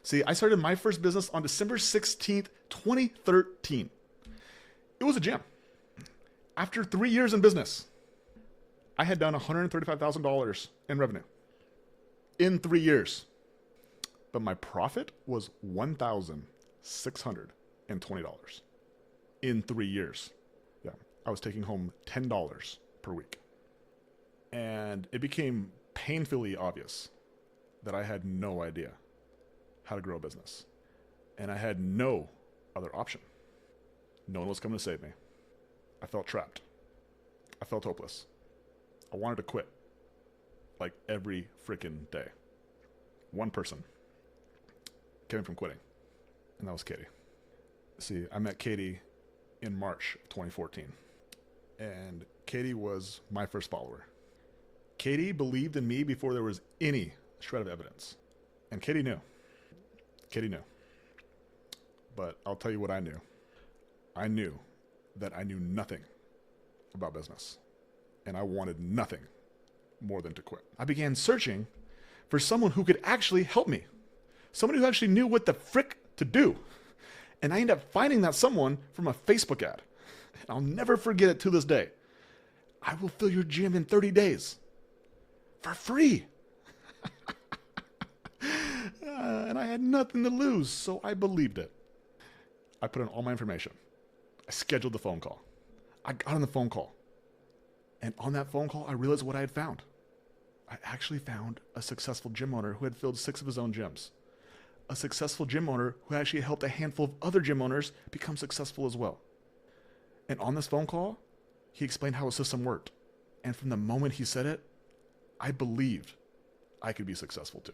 See, I started my first business on December 16th, 2013. It was a gym. After 3 years in business, I had done $135,000 in revenue in 3 years. But my profit was $1,620 in 3 years. Yeah, I was taking home $10 per week. And it became painfully obvious that I had no idea how to grow a business. And I had no other option. No one was coming to save me. I felt trapped. I felt hopeless. I wanted to quit. Like every freaking day. One person kept me from quitting. And that was Katie. See, I met Katie in March of 2014. And Katie was my first follower. Katie believed in me before there was any shred of evidence. And Katie knew. Katie knew. But I'll tell you what I knew. I knew that I knew nothing about business. And I wanted nothing more than to quit. I began searching for someone who could actually help me. Somebody who actually knew what the frick to do. And I ended up finding that someone from a Facebook ad. And I'll never forget it to this day. I will fill your gym in 30 days. For free. And I had nothing to lose, so I believed it. I put in all my information. I scheduled the phone call. I got on the phone call. And on that phone call, I realized what I had found. I actually found a successful gym owner who had filled 6 of his own gyms. A successful gym owner who actually helped a handful of other gym owners become successful as well. And on this phone call, he explained how his system worked. And from the moment he said it, I believed I could be successful too.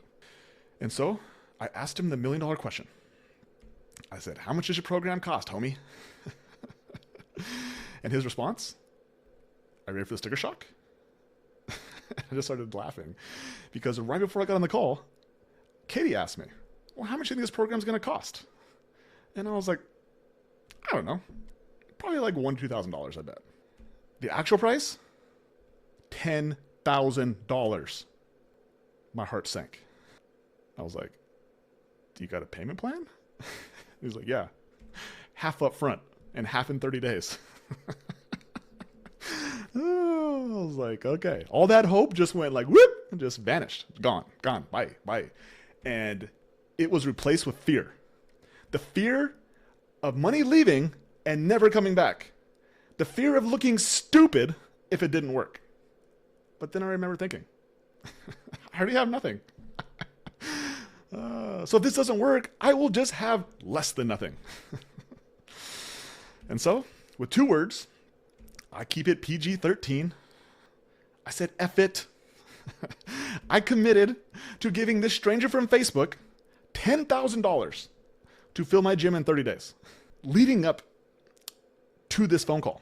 And so I asked him the $1 million question. I said, how much does your program cost, homie? And his response, are you ready for the sticker shock? I just started laughing because right before I got on the call, Katie asked me, well, how much do you think this program's going to cost? And I was like, I don't know. Probably like $1,000 to $2,000, I bet. The actual price? $10,000. My heart sank. I was like, do you got a payment plan? He was like, yeah. Half up front and half in 30 days. Oh, I was like, okay. All that hope just went like, whoop, and just vanished. Gone, bye. And it was replaced with fear. The fear of money leaving and never coming back. The fear of looking stupid if it didn't work. But then I remember thinking, I already have nothing. So if this doesn't work, I will just have less than nothing. And so, with 2 words, I keep it PG-13. I said, F it. I committed to giving this stranger from Facebook $10,000 to fill my gym in 30 days. Leading up to this phone call,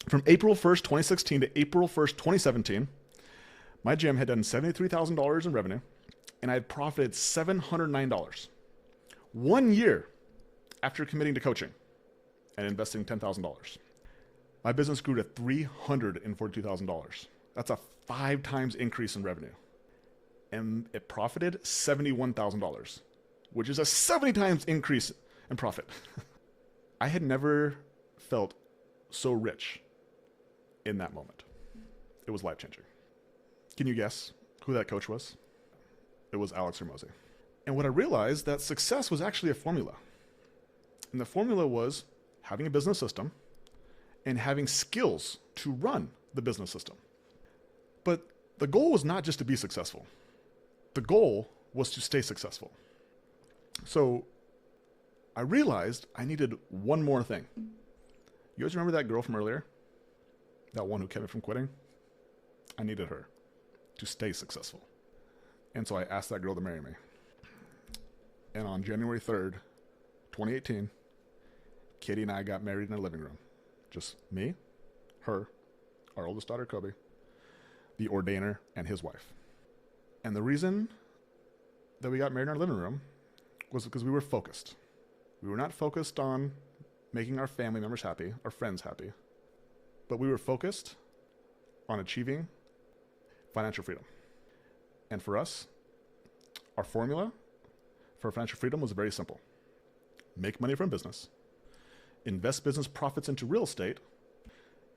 from April 1st, 2016 to April 1st, 2017, my gym had done $73,000 in revenue, and I had profited $709. 1 year after committing to coaching and investing $10,000. My business grew to $342,000. That's a 5 times increase in revenue. And it profited $71,000, which is a 70 times increase in profit. I had never felt so rich in that moment. It was life-changing. Can you guess who that coach was? It was Alex Hormozi. And what I realized, that success was actually a formula. And the formula was having a business system and having skills to run the business system. But the goal was not just to be successful. The goal was to stay successful. So I realized I needed one more thing. You guys remember that girl from earlier? That one who kept me from quitting? I needed her to stay successful. And so I asked that girl to marry me. And on January 3rd, 2018, Katie and I got married in our living room. Just me, her, our oldest daughter, Kobe, the ordainer, and his wife. And the reason that we got married in our living room was because we were focused. We were not focused on making our family members happy, our friends happy, but we were focused on achieving financial freedom. And for us, our formula for financial freedom was very simple. Make money from business, invest business profits into real estate,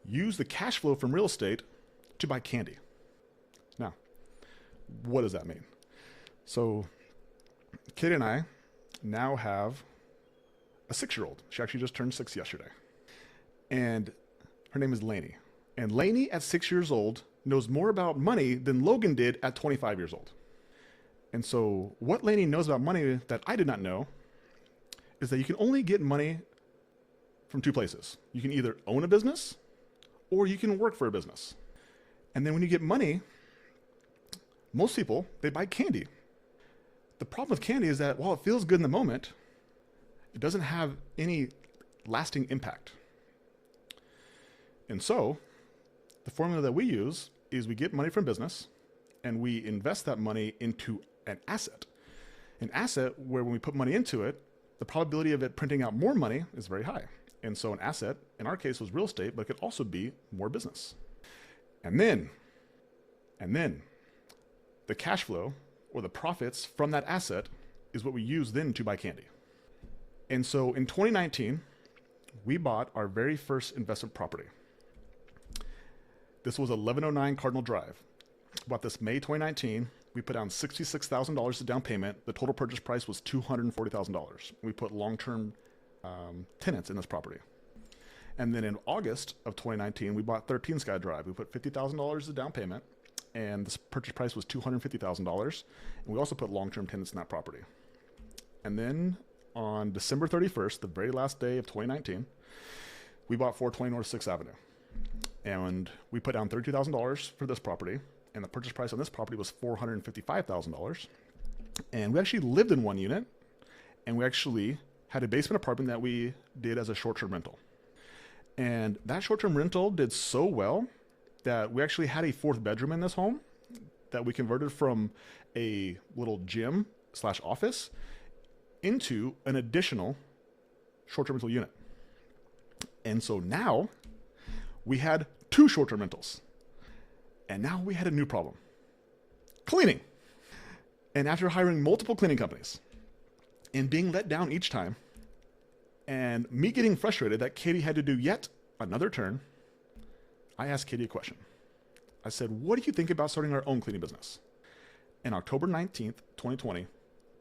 use the cash flow from real estate to buy candy. Now, what does that mean? So, Katie and I now have a 6-year-old. She actually just turned 6 yesterday. And her name is Lainey. And Lainey at 6 years old knows more about money than Logan did at 25 years old. And so what Lainey knows about money that I did not know is that you can only get money from 2 places. You can either own a business or you can work for a business. And then when you get money, most people, they buy candy. The problem with candy is that while it feels good in the moment, it doesn't have any lasting impact. And so the formula that we use is we get money from business and we invest that money into an asset. An asset where when we put money into it, the probability of it printing out more money is very high. And so an asset, in our case, was real estate, but it could also be more business. And then the cash flow or the profits from that asset is what we use then to buy candy. And so in 2019, we bought our very first investment property. This was 1109 Cardinal Drive. Bought this May 2019. We put down $66,000 as down payment. The total purchase price was $240,000. We put long-term tenants in this property. And then in August of 2019, we bought 13 Sky Drive. We put $50,000 as down payment, and the purchase price was $250,000. And we also put long-term tenants in that property. And then on December 31st, the very last day of 2019, we bought 420 North 6th Avenue. And we put down $32,000 for this property, and the purchase price on this property was $455,000. And we actually lived in one unit, and we actually had a basement apartment that we did as a short-term rental. And that short-term rental did so well that we actually had a 4th bedroom in this home that we converted from a little gym / office into an additional short-term rental unit. And so now we had 2 short-term rentals. And now we had a new problem. Cleaning. And after hiring multiple cleaning companies and being let down each time, and me getting frustrated that Katie had to do yet another turn, I asked Katie a question. I said, what do you think about starting our own cleaning business? And October 19th, 2020,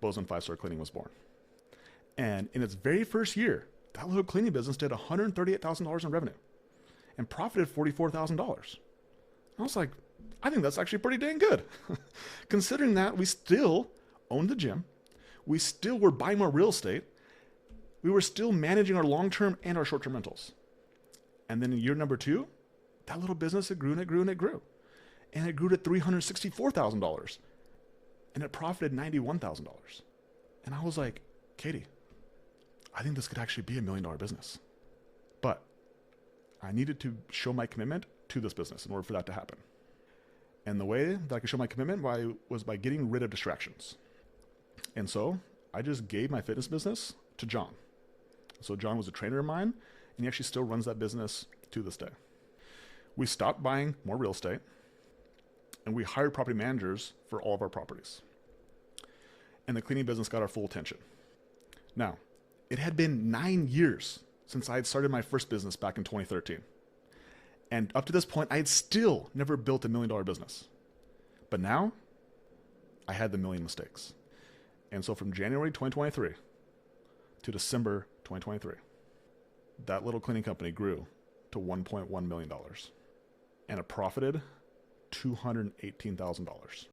Bozeman 5-Star Cleaning was born. And in its very first year, that little cleaning business did $138,000 in revenue and profited $44,000. I was like, I think that's actually pretty dang good. Considering that we still owned the gym, we still were buying more real estate, we were still managing our long-term and our short-term rentals. And then in year number 2, that little business, it grew and it grew and it grew. And it grew to $364,000. And it profited $91,000. And I was like, Katie, I think this could actually be $1 million business. But I needed to show my commitment to this business in order for that to happen. And the way that I could show my commitment was by getting rid of distractions. And so I just gave my fitness business to John. So John was a trainer of mine, and he actually still runs that business to this day. We stopped buying more real estate, and we hired property managers for all of our properties. And the cleaning business got our full attention. Now, it had been 9 years since I had started my first business back in 2013. And up to this point, I had still never built $1 million business. But now, I had the million mistakes. And so from January 2023 to December 2023, that little cleaning company grew to $1.1 million. And it profited $218,000.